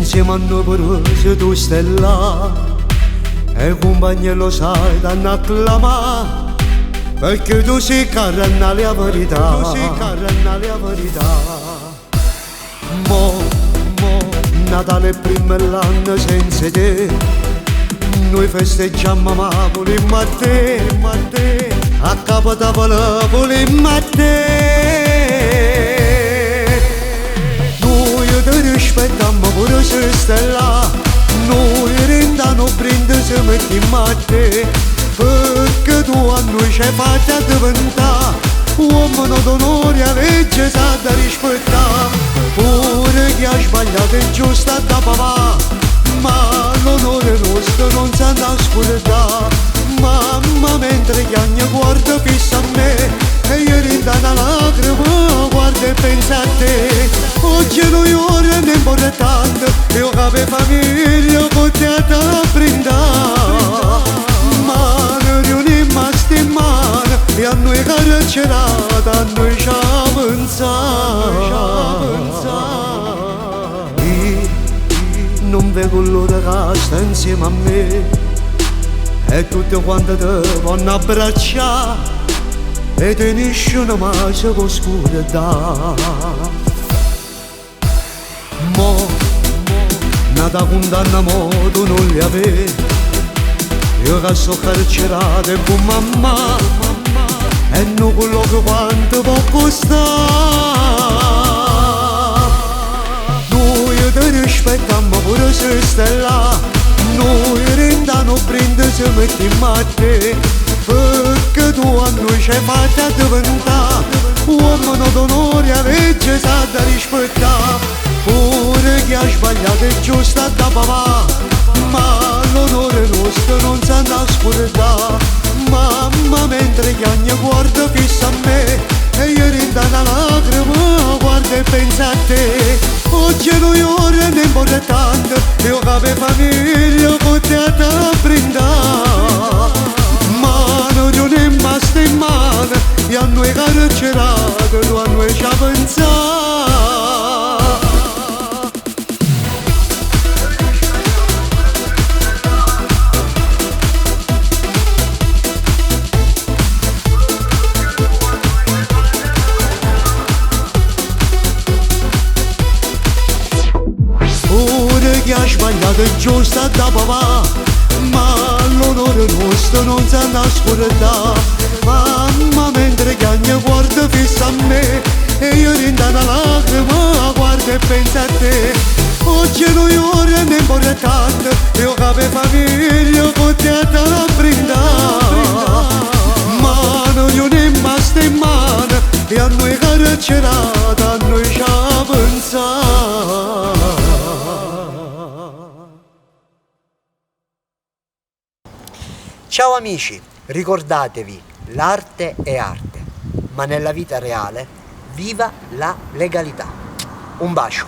insieme a noi pure se tu stai là e compagni lo sai danno a acclamare perché tu sei carna la verità, tu sei carna la verità. Mo, Natale prima l'anno senza te, noi festeggiamo ma volimmo a te, a capo tavola volimmo a te. Noi ti rispettiamo pure se stai là, noi rendiamo brindisi se mettiamo a te. Perché tu a noi ci hai fatto diventare uomo d'onore a legge sa da rispettare. Pure chi ha sbagliato è giusto da papà, ma l'onore nostro non sa nascondere. Mamma mentre chiagna guarda fissa a me e io rinda una lacrima, guarda e pensa a te. Oggi noi ora ne importante, io che famiglia potete brindare. E a noi carcerata, a noi ci avanzare. Io non vedo l'ora che sta insieme a me e tutte quante te vanno abbracciare e te nessuno mai ci può scordare. Mo, nata condanna mo tu non li avevi, io che sto carcerato con mamma e non quello che quanto può costare. Noi ti rispettiamo pure se stai là, noi rendiamo brindisi se mettiamo a te. Perché tu a noi ci hai fatto diventare uomo d'onore a legge sa da rispettare. Pure chi ha sbagliato è giusto da papà, ma l'onore nostro non sa nascondere. Mamma mentre chiagna guarda fissa a me e io rinda una lacrima, guarda e pensa a te. Oggi noi ora ne importante, io che famiglia potete brindare. Ma non è rimasto in mano e a noi carcerato, tu a noi ci ha pensato. Chi ha sbagliato è giusto da papà, ma l'onore nostro non sa nascondere. Mamma mentre chiagna guarda fissa a me e io rinda una lacrima, guarda e pensa a te. Oggi noi ora ne importante, io che famiglia potete brindare. Ma non è rimasto in mano e a noi carcerata, a noi ci ha pensato. Ciao amici, ricordatevi, l'arte è arte, ma nella vita reale viva la legalità. Un bacio.